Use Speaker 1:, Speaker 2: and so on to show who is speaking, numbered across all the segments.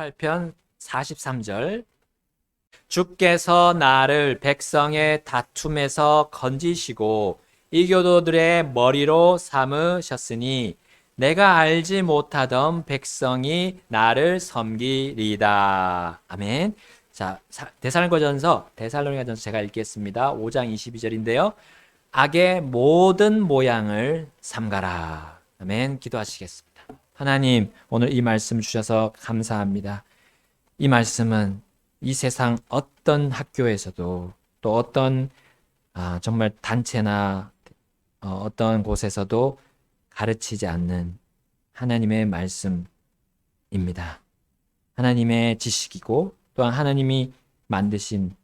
Speaker 1: 18편 43절. 주께서 나를 백성의 다툼에서 건지시고 이교도들의 머리로 삼으셨으니 내가 알지 못하던 백성이 나를 섬기리이다. 아멘. 자, 데살로니가전서 제가 읽겠습니다. 5장 22절인데요. 악의 모든 모양을 삼가라. 아멘. 기도하시겠습니다. 하나님, 오늘 이 말씀 주셔서 감사합니다. 이 말씀은 이 세상 어떤 학교에서도 또 어떤 정말 단체나 어떤 곳에서도 가르치지 않는 하나님의 말씀입니다. 하나님의 지식이고 또한 하나님이 만드신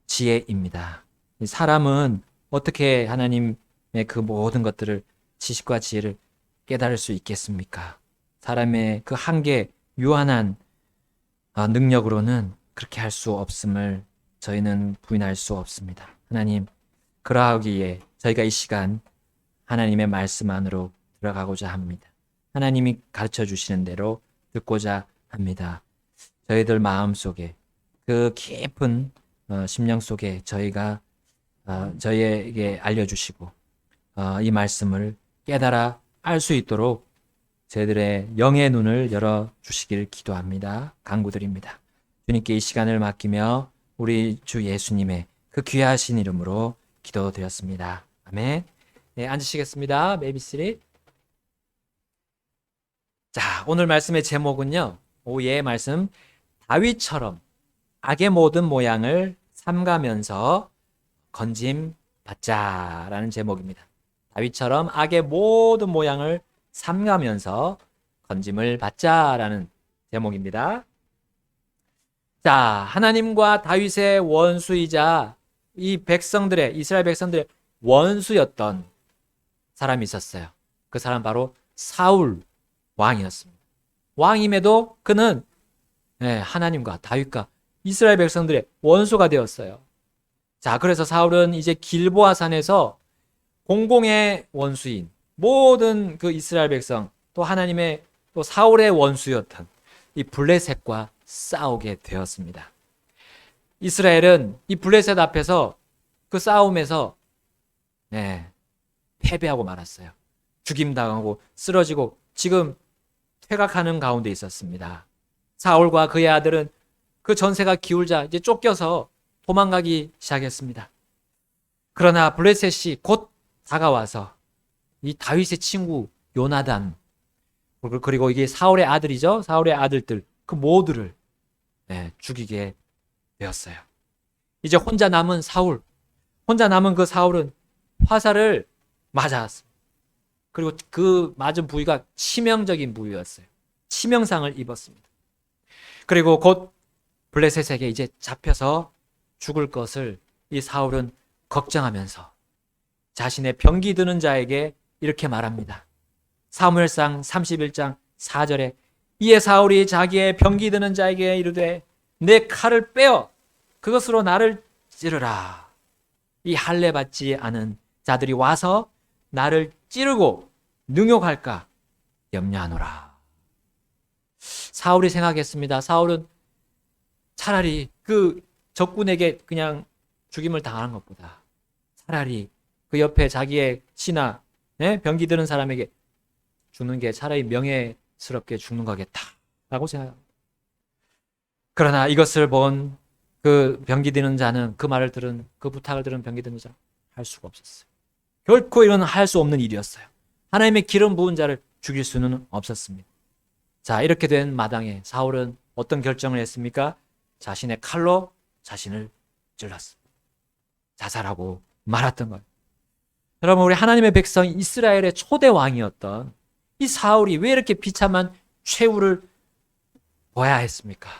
Speaker 1: 지혜입니다. 사람은 어떻게 하나님의 그 모든 것들을 지식과 지혜를 깨달을 수 있겠습니까? 사람의 그 한계, 유한한 능력으로는 그렇게 할 수 없음을 저희는 부인할 수 없습니다. 하나님, 그러하기에 저희가 이 시간 하나님의 말씀 안으로 들어가고자 합니다. 하나님이 가르쳐 주시는 대로 듣고자 합니다. 저희들 마음속에 그 깊은 심령 속에 저희에게 알려주시고 이 말씀을 깨달아 알 수 있도록 저희들의 영의 눈을 열어주시기를 기도합니다. 간구드립니다. 주님께 이 시간을 맡기며 우리 주 예수님의 그 귀하신 이름으로 기도드렸습니다. 아멘. 네, 앉으시겠습니다. 메이비3. 자, 오늘 말씀의 제목은요. 오후의 말씀, 다윗처럼 악의 모든 모양을 삼가면서 건짐 받자라는 제목입니다. 다윗처럼 악의 모든 모양을 삼가면서 건짐을 받자라는 제목입니다. 자, 하나님과 다윗의 원수이자 이 이스라엘 백성들의 원수였던 사람이 있었어요. 그 사람 바로 사울 왕이었습니다. 왕임에도 그는 하나님과 다윗과 이스라엘 백성들의 원수가 되었어요. 자, 그래서 사울은 이제 길보아 산에서 공공의 원수인 모든 그 이스라엘 백성, 또 하나님의 또 사울의 원수였던 이 블레셋과 싸우게 되었습니다. 이스라엘은 이 블레셋 앞에서 그 싸움에서 패배하고 말았어요. 죽임당하고 쓰러지고 지금 퇴각하는 가운데 있었습니다. 사울과 그의 아들은 그 전세가 기울자 이제 쫓겨서 도망가기 시작했습니다. 그러나 블레셋이 곧 다가와서 이 다윗의 친구 요나단, 그리고 이게 사울의 아들이죠. 사울의 아들들 그 모두를 죽이게 되었어요. 이제 혼자 남은 그 사울은 화살을 맞았습니다. 그리고 그 맞은 부위가 치명적인 부위였어요. 치명상을 입었습니다. 그리고 곧 블레셋에게 이제 잡혀서 죽을 것을 이 사울은 걱정하면서 자신의 병기 드는 자에게 이렇게 말합니다. 사무엘상 31장 4절에 이에 사울이 자기의 병기 드는 자에게 이르되 내 칼을 빼어 그것으로 나를 찌르라. 이 할례 받지 않은 자들이 와서 나를 찌르고 능욕할까 염려하노라. 사울이 생각했습니다. 사울은 차라리 그 적군에게 그냥 죽임을 당하는 것보다 차라리 그 옆에 자기의 신하, 병기 드는 사람에게 죽는 게 차라리 명예스럽게 죽는 거겠다라고 생각합니다. 그러나 이것을 본 그 병기 드는 자는 그 말을 들은 그 부탁을 들은 병기 드는 자는 할 수가 없었어요. 결코 이런 할 수 없는 일이었어요. 하나님의 기름 부은 자를 죽일 수는 없었습니다. 자, 이렇게 된 마당에 사울은 어떤 결정을 했습니까? 자신의 칼로 자신을 찔렀습니다. 자살하고 말았던 거예요. 여러분, 우리 하나님의 백성 이스라엘의 초대 왕이었던 이 사울이 왜 이렇게 비참한 최후를 보아야 했습니까?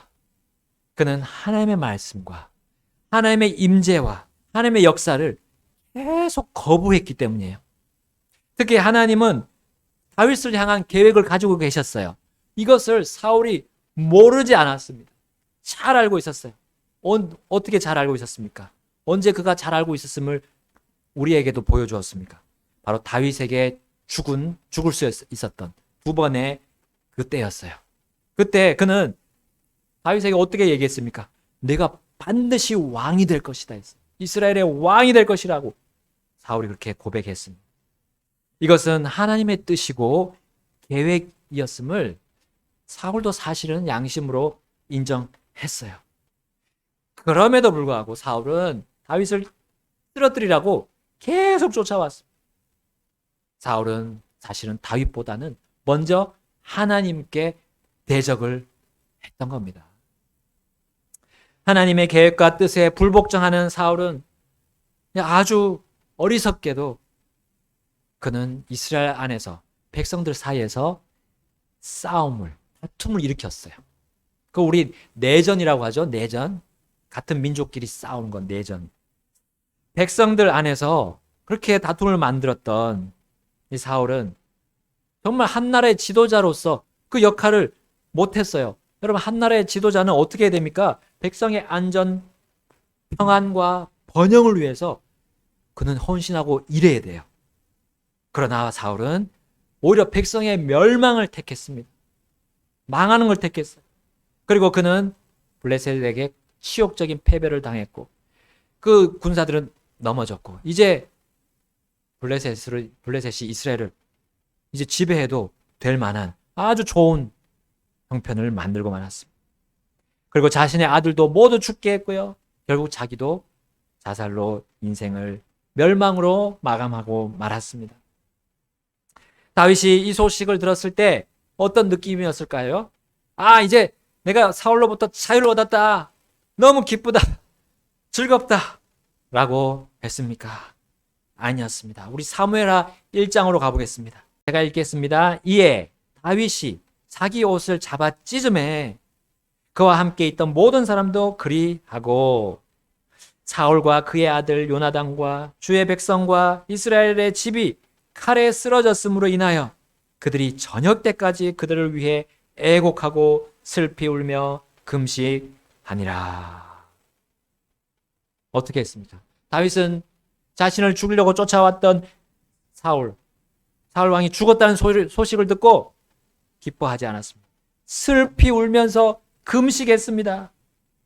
Speaker 1: 그는 하나님의 말씀과 하나님의 임재와 하나님의 역사를 계속 거부했기 때문이에요. 특히 하나님은 다윗을 향한 계획을 가지고 계셨어요. 이것을 사울이 모르지 않았습니다. 잘 알고 있었어요. 어떻게 잘 알고 있었습니까? 언제 그가 잘 알고 있었음을 우리에게도 보여주었습니까? 바로 다윗에게 죽을 수 있었던 두 번의 그때였어요. 그때 그는 다윗에게 어떻게 얘기했습니까? 내가 반드시 왕이 될 것이다 했어요. 이스라엘의 왕이 될 것이라고 사울이 그렇게 고백했습니다. 이것은 하나님의 뜻이고 계획이었음을 사울도 사실은 양심으로 인정했어요. 그럼에도 불구하고 사울은 다윗을 쓰러뜨리라고 계속 쫓아왔습니다. 사울은 사실은 다윗보다는 먼저 하나님께 대적을 했던 겁니다. 하나님의 계획과 뜻에 불복종하는 사울은 아주 어리석게도 그는 이스라엘 안에서 백성들 사이에서 다툼을 일으켰어요. 그 우리 내전이라고 하죠. 내전. 같은 민족끼리 싸우는 건 내전. 백성들 안에서 그렇게 다툼을 만들었던 이 사울은 정말 한 나라의 지도자로서 그 역할을 못했어요. 여러분, 한 나라의 지도자는 어떻게 해야 됩니까? 백성의 안전, 평안과 번영을 위해서 그는 헌신하고 일해야 돼요. 그러나 사울은 오히려 백성의 멸망을 택했습니다. 망하는 걸 택했어요. 그리고 그는 블레셋에게 치욕적인 패배를 당했고 그 군사들은 넘어졌고 이제 블레셋이 이스라엘을 이제 지배해도 될 만한 아주 좋은 형편을 만들고 말았습니다. 그리고 자신의 아들도 모두 죽게 했고요. 결국 자기도 자살로 인생을 멸망으로 마감하고 말았습니다. 다윗이 이 소식을 들었을 때 어떤 느낌이었을까요? 이제 내가 사울로부터 자유를 얻었다. 너무 기쁘다. 즐겁다. 라고 했습니까? 아니었습니다. 우리 사무엘하 1장으로 가보겠습니다. 제가 읽겠습니다. 이에 다윗이 자기 옷을 잡아 찢음에 그와 함께 있던 모든 사람도 그리하고 사울과 그의 아들 요나단과 주의 백성과 이스라엘의 집이 칼에 쓰러졌음으로 인하여 그들이 저녁 때까지 그들을 위해 애곡하고 슬피 울며 금식하니라. 어떻게 했습니까? 다윗은 자신을 죽이려고 쫓아왔던 사울 왕이 죽었다는 소식을 듣고 기뻐하지 않았습니다. 슬피 울면서 금식했습니다.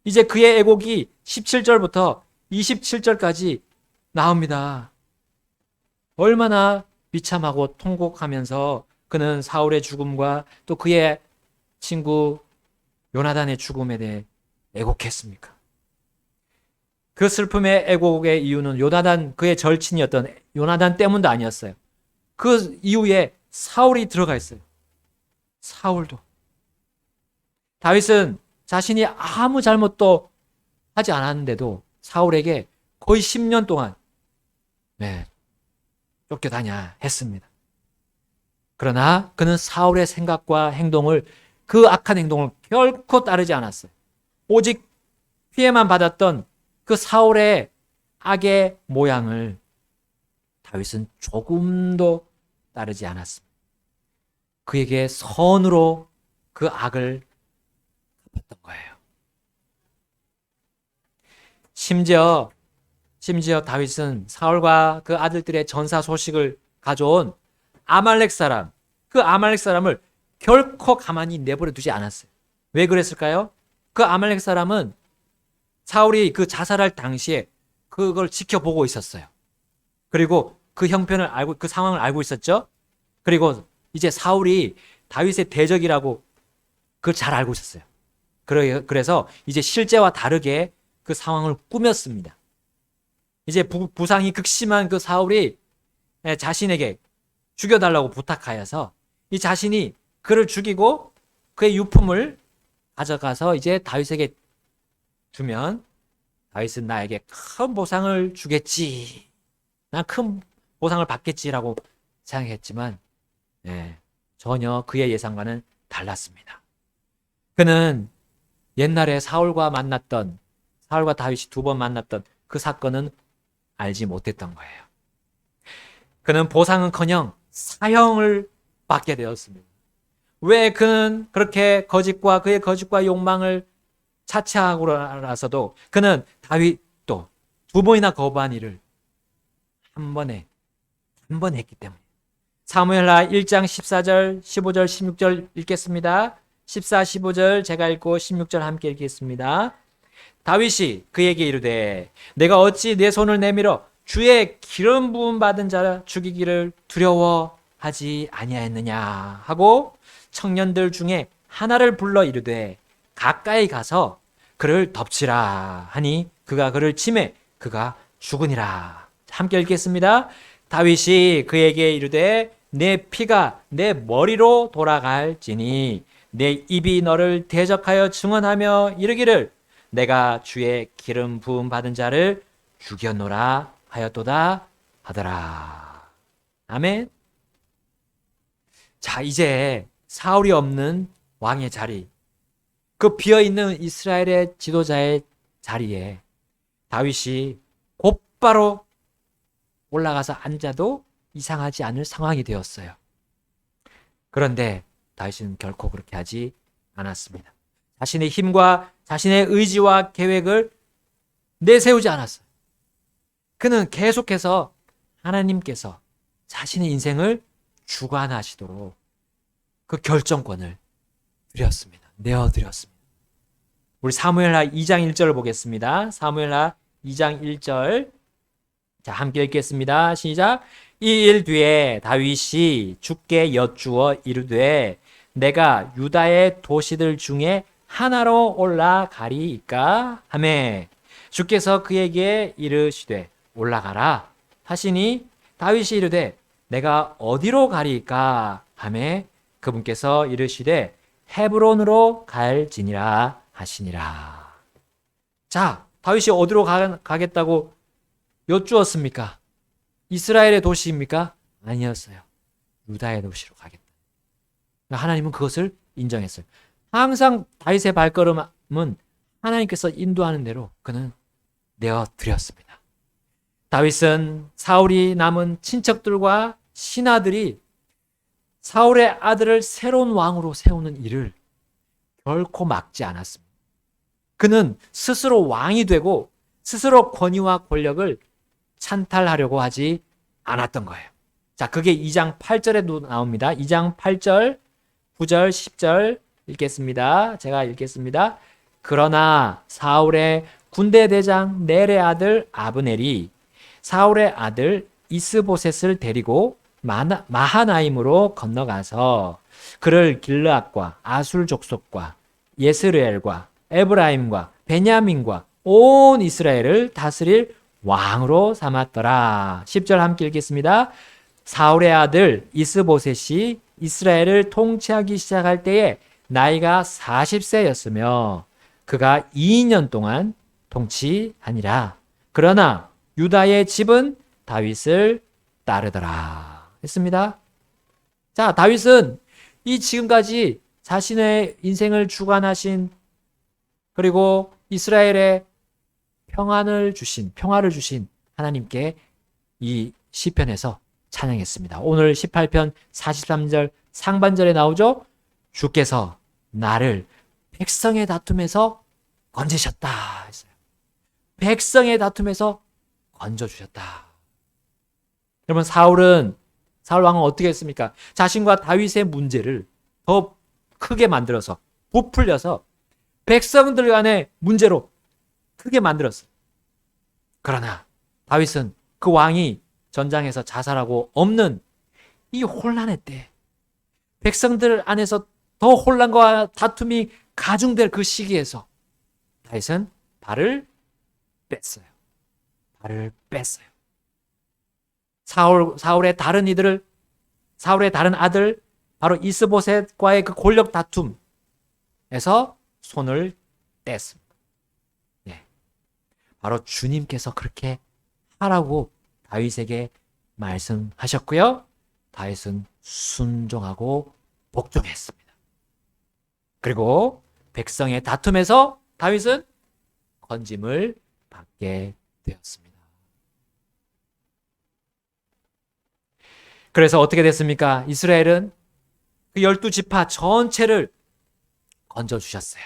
Speaker 1: 이제 그의 애곡이 17절부터 27절까지 나옵니다. 얼마나 비참하고 통곡하면서 그는 사울의 죽음과 또 그의 친구 요나단의 죽음에 대해 애곡했습니까? 그 슬픔의 애곡의 이유는 그의 절친이었던 요나단 때문도 아니었어요. 그 이후에 사울이 들어가 있어요. 사울도. 다윗은 자신이 아무 잘못도 하지 않았는데도 사울에게 거의 10년 동안 쫓겨다녀야 했습니다. 그러나 그는 사울의 생각과 행동을, 그 악한 행동을 결코 따르지 않았어요. 오직 피해만 받았던 그 사울의 악의 모양을 다윗은 조금도 따르지 않았습니다. 그에게 선으로 그 악을 갚았던 거예요. 심지어 다윗은 사울과 그 아들들의 전사 소식을 가져온 그 아말렉 사람을 결코 가만히 내버려 두지 않았어요. 왜 그랬을까요? 그 아말렉 사람은 사울이 그 자살할 당시에 그걸 지켜보고 있었어요. 그리고 그 그 상황을 알고 있었죠. 그리고 이제 사울이 다윗의 대적이라고 그걸 잘 알고 있었어요. 그래서 이제 실제와 다르게 그 상황을 꾸몄습니다. 이제 부상이 극심한 그 사울이 자신에게 죽여달라고 부탁하여서 이 자신이 그를 죽이고 그의 유품을 가져가서 이제 다윗에게 주면 다윗은 나에게 큰 보상을 주겠지, 난 큰 보상을 받겠지라고 생각했지만 전혀 그의 예상과는 달랐습니다. 그는 옛날에 사울과 다윗이 두 번 만났던 그 사건은 알지 못했던 거예요. 그는 보상은커녕 사형을 받게 되었습니다. 왜 그는 그렇게 그의 거짓과 욕망을 차치하고 나서도 그는 다윗도 두 번이나 거부한 일을 한 번에 했기 때문에. 사무엘하 1장 14절, 15절, 16절 읽겠습니다. 14, 15절 제가 읽고 16절 함께 읽겠습니다. 다윗이 그에게 이르되 내가 어찌 내 손을 내밀어 주의 기름 부음 받은 자를 죽이기를 두려워하지 아니하였느냐 하고 청년들 중에 하나를 불러 이르되 가까이 가서 그를 덮치라 하니 그가 그를 치매 그가 죽으니라. 함께 읽겠습니다. 다윗이 그에게 이르되 내 피가 내 머리로 돌아갈지니 내 입이 너를 대적하여 증언하며 이르기를 내가 주의 기름 부음 받은 자를 죽였노라 하였도다 하더라. 아멘. 자, 이제 사울이 없는 왕의 자리, 그 비어있는 이스라엘의 지도자의 자리에 다윗이 곧바로 올라가서 앉아도 이상하지 않을 상황이 되었어요. 그런데 다윗은 결코 그렇게 하지 않았습니다. 자신의 힘과 자신의 의지와 계획을 내세우지 않았어요. 그는 계속해서 하나님께서 자신의 인생을 주관하시도록 그 결정권을 내어드렸습니다. 우리 사무엘하 2장 1절을 보겠습니다. 사무엘하 2장 1절. 자, 함께 읽겠습니다. 시작. 이 일 뒤에 다윗이 주께 여쭈어 이르되 내가 유다의 도시들 중에 하나로 올라가리이까 하매 주께서 그에게 이르시되 올라가라 하시니 다윗이 이르되 내가 어디로 가리이까 하매 그분께서 이르시되 헤브론으로 갈지니라 하시니라. 자, 다윗이 어디로 가겠다고 여쭈었습니까? 이스라엘의 도시입니까? 아니었어요. 유다의 도시로 가겠다. 하나님은 그것을 인정했어요. 항상 다윗의 발걸음은 하나님께서 인도하는 대로 그는 내어드렸습니다. 다윗은 사울이 남은 친척들과 신하들이 사울의 아들을 새로운 왕으로 세우는 일을 결코 막지 않았습니다. 그는 스스로 왕이 되고 스스로 권위와 권력을 찬탈하려고 하지 않았던 거예요. 자, 그게 2장 8절에도 나옵니다. 2장 8절, 9절, 10절 읽겠습니다. 제가 읽겠습니다. 그러나 사울의 군대 대장 넬의 아들 아브넬이 사울의 아들 이스보셋을 데리고 마하나임으로 건너가서 그를 길르앗과 아술 족속과 예스르엘과 에브라임과 베냐민과 온 이스라엘을 다스릴 왕으로 삼았더라. 10절 함께 읽겠습니다. 사울의 아들 이스보셋이 이스라엘을 통치하기 시작할 때에 나이가 40세였으며 그가 2년 동안 통치하니라. 그러나 유다의 집은 다윗을 따르더라 했습니다. 자, 다윗은 이 지금까지 자신의 인생을 주관하신 그리고 이스라엘의 평화를 주신 하나님께 이 시편에서 찬양했습니다. 오늘 18편 43절 상반절에 나오죠. 주께서 나를 백성의 다툼에서 건지셨다 했어요. 백성의 다툼에서 건져주셨다. 여러분, 사울 왕은 어떻게 했습니까? 자신과 다윗의 문제를 더 크게 만들어서 부풀려서 백성들 간의 문제로 크게 만들었어요. 그러나 다윗은 그 왕이 전장에서 자살하고 없는 이 혼란의 때, 백성들 안에서 더 혼란과 다툼이 가중될 그 시기에서 다윗은 발을 뺐어요. 사울의 다른 아들 바로 이스보셋과의 그 권력 다툼에서 손을 뗐습니다. 네. 바로 주님께서 그렇게 하라고 다윗에게 말씀하셨고요. 다윗은 순종하고 복종했습니다. 그리고 백성의 다툼에서 다윗은 건짐을 받게 되었습니다. 그래서 어떻게 됐습니까? 이스라엘은 그 12지파 전체를 건져주셨어요.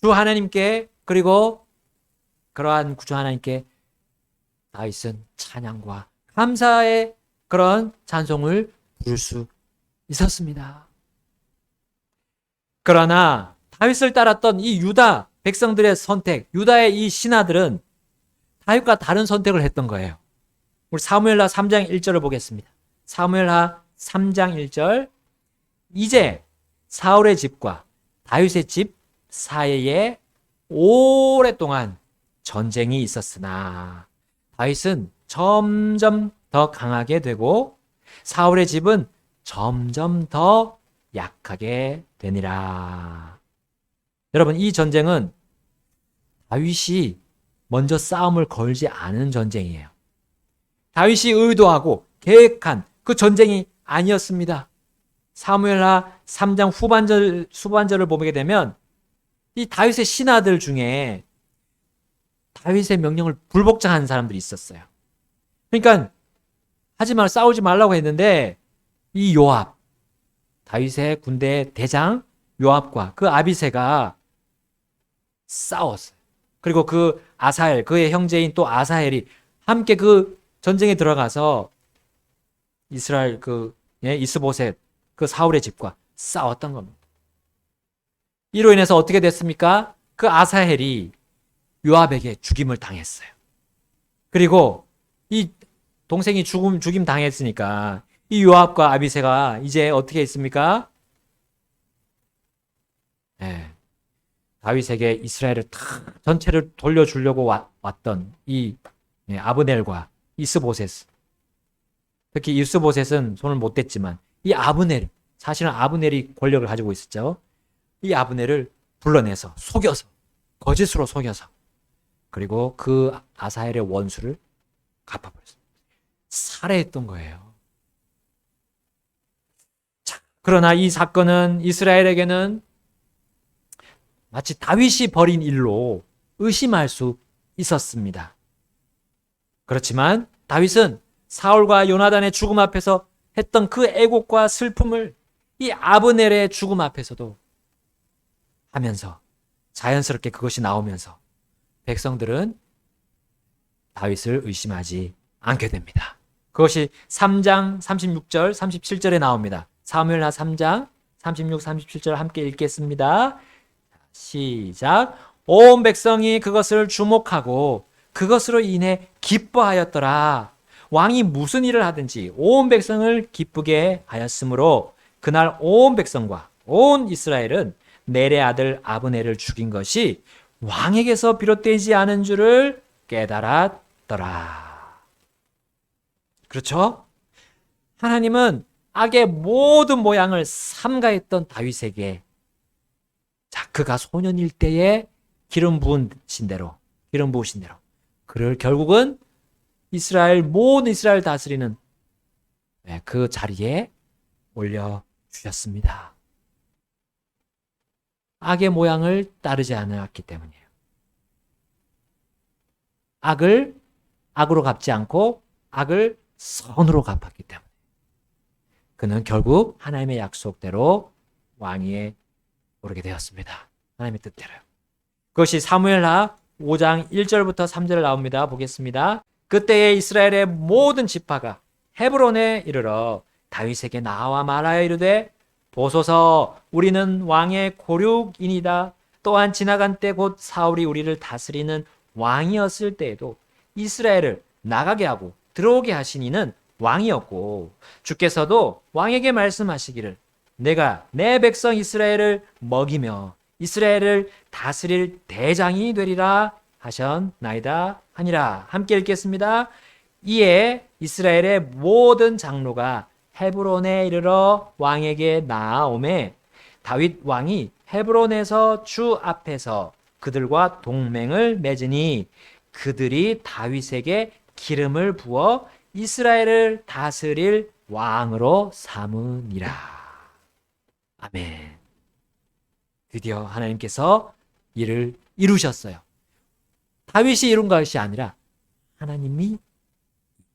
Speaker 1: 주 하나님께, 그리고 그러한 구주 하나님께 다윗은 찬양과 감사의 그런 찬송을 부를 수 있었습니다. 그러나 다윗을 따랐던 이 유다 백성들의 선택, 유다의 이 신하들은 다윗과 다른 선택을 했던 거예요. 우리 사무엘하 3장 1절을 보겠습니다. 사무엘하 3장 1절. 이제 사울의 집과 다윗의 집 사이에 오랫동안 전쟁이 있었으나 다윗은 점점 더 강하게 되고 사울의 집은 점점 더 약하게 되니라. 여러분, 이 전쟁은 다윗이 먼저 싸움을 걸지 않은 전쟁이에요. 다윗이 의도하고 계획한 그 전쟁이 아니었습니다. 사무엘하 3장 후반절을 보게 되면 이 다윗의 신하들 중에 다윗의 명령을 불복종한 사람들이 있었어요. 그러니까 싸우지 말라고 했는데 이 요압, 다윗의 군대 대장 요압과 그 아비새가 싸웠어요. 그리고 그 아사헬, 그의 형제인 또 아사헬이 함께 그 전쟁에 들어가서 이스라엘 이스보셋 그 사울의 집과 싸웠던 겁니다. 이로 인해서 어떻게 됐습니까? 그 아사헬이 요압에게 죽임을 당했어요. 그리고 이 동생이 죽임 당했으니까 이 요압과 아비새가 이제 어떻게 했습니까? 다윗에게 이스라엘을 전체를 돌려주려고 왔던 이 아브넬과 이스보셋, 특히 이스보셋은 손을 못 댔지만 이 아브넬, 사실은 아브넬이 권력을 가지고 있었죠. 이 아브넬을 불러내서 속여서, 거짓으로 속여서, 그리고 그 아사헬의 원수를 갚아버렸습니다. 살해했던 거예요. 자, 그러나 이 사건은 이스라엘에게는 마치 다윗이 벌인 일로 의심할 수 있었습니다. 그렇지만 다윗은 사울과 요나단의 죽음 앞에서 했던 그 애곡과 슬픔을 이 아브넬의 죽음 앞에서도 하면서 자연스럽게 그것이 나오면서 백성들은 다윗을 의심하지 않게 됩니다. 그것이 3장 36절, 37절에 나옵니다. 사무엘하 3장 36, 37절 함께 읽겠습니다. 시작. 온 백성이 그것을 주목하고 그것으로 인해 기뻐하였더라. 왕이 무슨 일을 하든지 온 백성을 기쁘게 하였으므로 그날 온 백성과 온 이스라엘은 넬의 아들 아브넬을 죽인 것이 왕에게서 비롯되지 않은 줄을 깨달았더라. 그렇죠? 하나님은 악의 모든 모양을 삼가했던 다윗에게 그가 소년일 때에 기름 부으신 대로 그를 결국은 모든 이스라엘 다스리는 그 자리에 올려주셨습니다. 악의 모양을 따르지 않았기 때문이에요. 악을 악으로 갚지 않고 악을 선으로 갚았기 때문에 그는 결국 하나님의 약속대로 왕위에 오르게 되었습니다. 하나님의 뜻대로요. 그것이 사무엘하 5장 1절부터 3절 나옵니다. 보겠습니다. 그때에 이스라엘의 모든 지파가 헤브론에 이르러 다윗에게 나와 말하여 이르되 보소서 우리는 왕의 고륙이니이다. 또한 지나간 때 곧 사울이 우리를 다스리는 왕이었을 때에도 이스라엘을 나가게 하고 들어오게 하신 이는 왕이었고 주께서도 왕에게 말씀하시기를 내가 내 백성 이스라엘을 먹이며 이스라엘을 다스릴 대장이 되리라 하셨나이다 하니라. 함께 읽겠습니다. 이에 이스라엘의 모든 장로가 헤브론에 이르러 왕에게 나아오매 다윗 왕이 헤브론에서 주 앞에서 그들과 동맹을 맺으니 그들이 다윗에게 기름을 부어 이스라엘을 다스릴 왕으로 삼으니라. 아멘. 드디어 하나님께서 이를 이루셨어요. 다윗이 이룬 것이 아니라 하나님이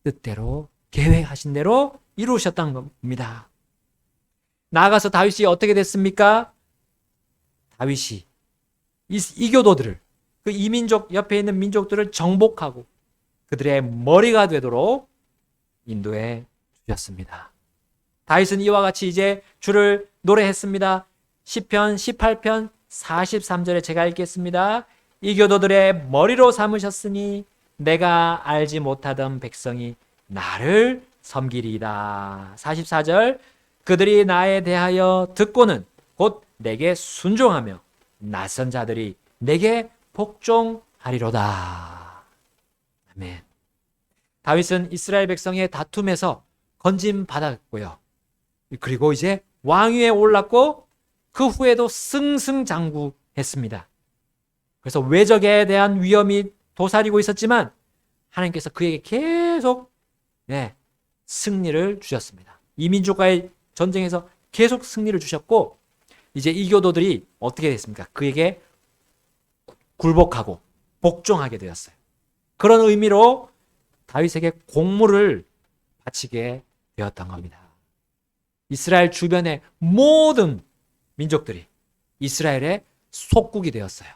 Speaker 1: 뜻대로 계획하신 대로 이루셨다는 겁니다. 나아가서 다윗이 어떻게 됐습니까? 다윗이 이교도들을 그 이민족 옆에 있는 민족들을 정복하고 그들의 머리가 되도록 인도해 주셨습니다. 다윗은 이와 같이 이제 주를 노래했습니다. 시편 18편 43절에 제가 읽겠습니다. 이 교도들의 머리로 삼으셨으니 내가 알지 못하던 백성이 나를 섬기리이다. 44절 그들이 나에 대하여 듣고는 곧 내게 순종하며 낯선 자들이 내게 복종하리로다. 아멘. 다윗은 이스라엘 백성의 다툼에서 건짐 받았고요. 그리고 이제 왕위에 올랐고 그 후에도 승승장구했습니다. 그래서 외적에 대한 위험이 도사리고 있었지만 하나님께서 그에게 계속 승리를 주셨습니다. 이민족과의 전쟁에서 계속 승리를 주셨고 이제 이 교도들이 어떻게 됐습니까? 그에게 굴복하고 복종하게 되었어요. 그런 의미로 다윗에게 공물을 바치게 되었던 겁니다. 이스라엘 주변의 모든 민족들이 이스라엘의 속국이 되었어요.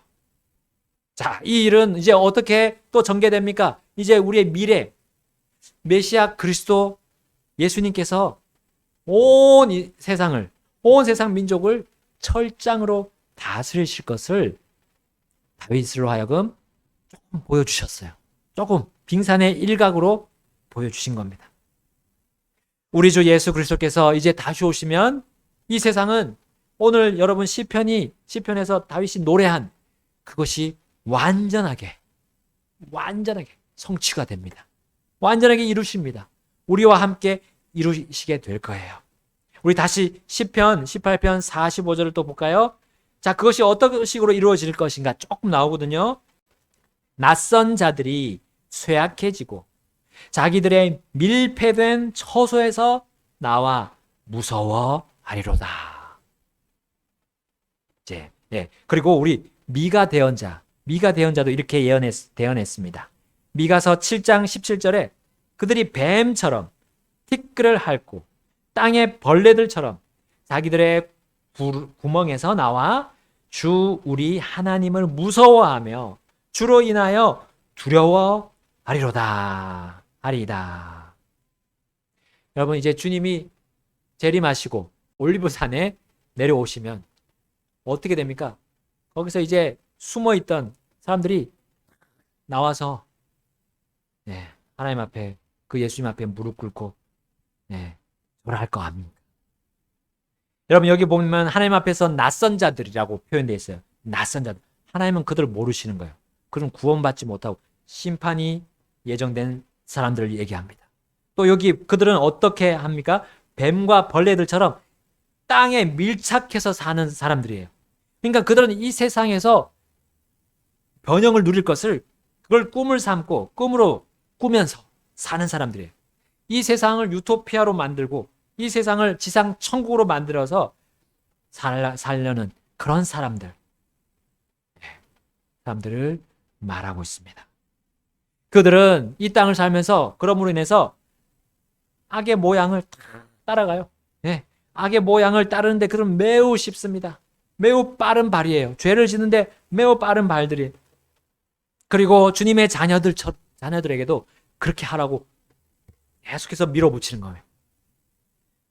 Speaker 1: 자, 이 일은 이제 어떻게 또 전개됩니까? 이제 우리의 미래 메시아 그리스도 예수님께서 온 세상을, 온 세상 민족을 철장으로 다스리실 것을 다윗으로 하여금 조금 보여주셨어요. 조금 빙산의 일각으로 보여주신 겁니다. 우리 주 예수 그리스도께서 이제 다시 오시면 이 세상은 오늘 여러분 시편에서 다윗이 노래한 그것이 완전하게 성취가 됩니다. 완전하게 이루십니다. 우리와 함께 이루시게 될 거예요. 우리 다시 시편 18편 45절을 또 볼까요? 자, 그것이 어떤 식으로 이루어질 것인가 조금 나오거든요. 낯선 자들이 쇠약해지고 자기들의 밀폐된 처소에서 나와 무서워하리로다. 이제 그리고 우리 미가 대언자도 이렇게 대언했습니다. 미가서 7장 17절에 그들이 뱀처럼 티끌을 핥고 땅의 벌레들처럼 자기들의 구멍에서 나와 주 우리 하나님을 무서워하며 주로 인하여 두려워하리로다. 하리이다. 여러분 이제 주님이 재림하시고 올리브산에 내려오시면 어떻게 됩니까? 거기서 이제 숨어있던 사람들이 나와서 하나님 앞에 그 예수님 앞에 무릎 꿇고 절할 거 아닙니까? 여러분 여기 보면 하나님 앞에서 낯선 자들이라고 표현되어 있어요. 낯선 자들. 하나님은 그들을 모르시는 거예요. 그럼 구원받지 못하고 심판이 예정된 사람들을 얘기합니다. 또 여기 그들은 어떻게 합니까? 뱀과 벌레들처럼 땅에 밀착해서 사는 사람들이에요. 그러니까 그들은 이 세상에서 번영을 누릴 것을 그걸 꿈을 삼고 꿈으로 꾸면서 사는 사람들이에요. 이 세상을 유토피아로 만들고 이 세상을 지상 천국으로 만들어서 살려는 그런 사람들을 말하고 있습니다. 그들은 이 땅을 살면서 그러므로 인해서 악의 모양을 따라가요. 악의 모양을 따르는데 그들은 매우 쉽습니다. 매우 빠른 발이에요. 죄를 짓는데 매우 빠른 발들이. 그리고 주님의 자녀들에게도 그렇게 하라고 계속해서 밀어붙이는 거예요.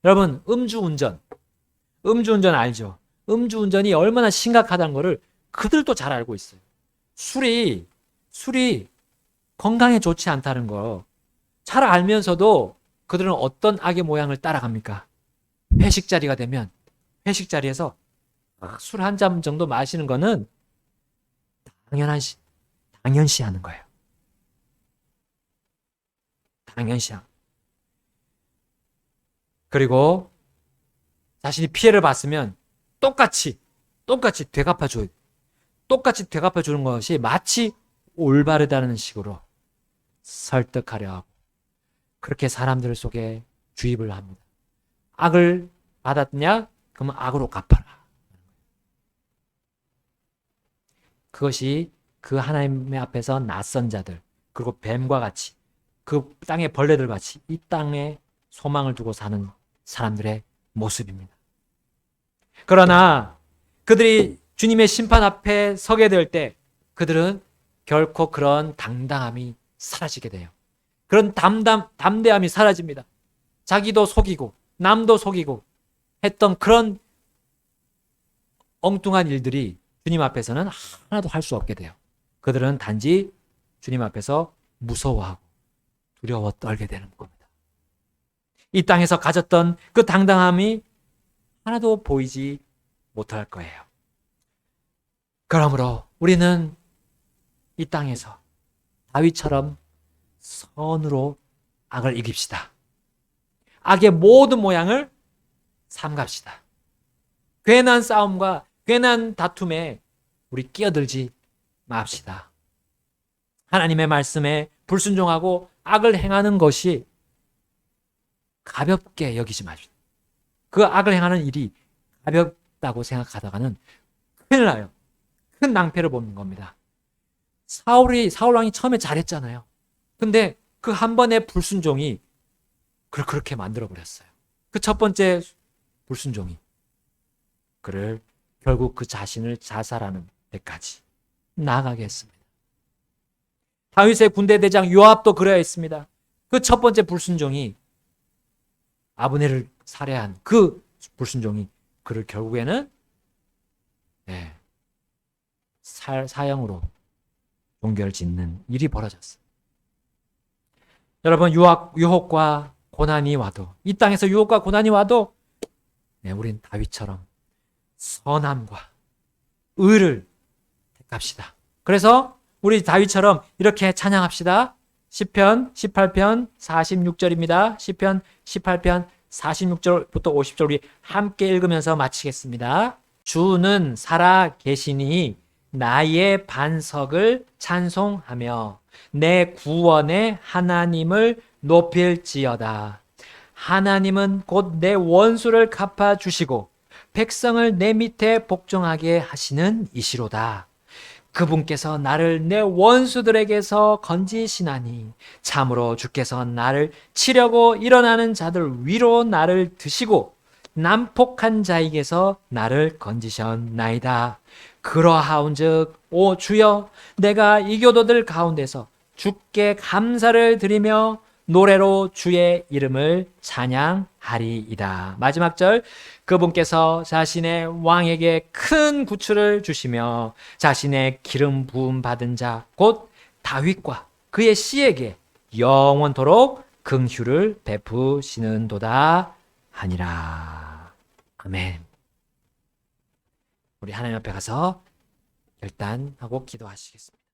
Speaker 1: 여러분 음주운전 알죠? 음주운전이 얼마나 심각하다는 것을 그들도 잘 알고 있어요. 술이 건강에 좋지 않다는 거 잘 알면서도 그들은 어떤 악의 모양을 따라갑니까? 회식 자리가 되면 회식 자리에서 술 한 잔 정도 마시는 거는 당연시 하는 거예요. 당연시. 그리고 자신이 피해를 봤으면 똑같이 되갚아줘요. 똑같이 되갚아주는 것이 마치 올바르다는 식으로 설득하려 하고 그렇게 사람들 속에 주입을 합니다. 악을 받았냐? 그러면 악으로 갚아라. 그것이 그 하나님의 앞에서 낯선 자들 그리고 뱀과 같이 그 땅의 벌레들 같이 이 땅에 소망을 두고 사는 사람들의 모습입니다. 그러나 그들이 주님의 심판 앞에 서게 될 때 그들은 결코 그런 당당함이 사라지게 돼요. 그런 담대함이 사라집니다. 자기도 속이고 남도 속이고 했던 그런 엉뚱한 일들이 주님 앞에서는 하나도 할 수 없게 돼요. 그들은 단지 주님 앞에서 무서워하고 두려워 떨게 되는 겁니다. 이 땅에서 가졌던 그 당당함이 하나도 보이지 못할 거예요. 그러므로 우리는 이 땅에서 다윗처럼 선으로 악을 이깁시다. 악의 모든 모양을 삼갑시다. 괜한 싸움과 괜한 다툼에 우리 끼어들지 맙시다. 하나님의 말씀에 불순종하고 악을 행하는 것이 가볍게 여기지 마십시오. 그 악을 행하는 일이 가볍다고 생각하다가는 큰일 나요. 큰 낭패를 보는 겁니다. 사울 왕이 처음에 잘했잖아요. 근데 그 한 번의 불순종이 그를 그렇게 만들어버렸어요. 그 첫 번째 불순종이 그를 결국 그 자신을 자살하는 데까지 나아가게 했습니다. 다윗의 군대 대장 요압도 그래야 했습니다. 그 첫 번째 불순종이 아브넬을 살해한 그 불순종이 그를 결국에는 사형으로 종결 짓는 일이 벌어졌어요. 여러분, 유혹과 고난이 와도, 이 땅에서 유혹과 고난이 와도 우린 다윗처럼 선함과 의를 택합시다. 그래서 우리 다윗처럼 이렇게 찬양합시다. 시편 18편 46절입니다. 시편 18편 46절부터 50절 우리 함께 읽으면서 마치겠습니다. 주는 살아 계시니 나의 반석을 찬송하며 내 구원의 하나님을 높일지어다. 하나님은 곧 내 원수를 갚아주시고 백성을 내 밑에 복종하게 하시는 이시로다. 그분께서 나를 내 원수들에게서 건지시나니 참으로 주께서 나를 치려고 일어나는 자들 위로 나를 드시고 난폭한 자에게서 나를 건지셨나이다. 그러하온즉 오 주여 내가 이 교도들 가운데서 주께 감사를 드리며 노래로 주의 이름을 찬양하리이다. 마지막 절, 그분께서 자신의 왕에게 큰 구출을 주시며 자신의 기름 부음 받은 자 곧 다윗과 그의 씨에게 영원토록 긍휼을 베푸시는도다 하니라. 아멘. 우리 하나님 앞에 가서 결단하고 기도하시겠습니다.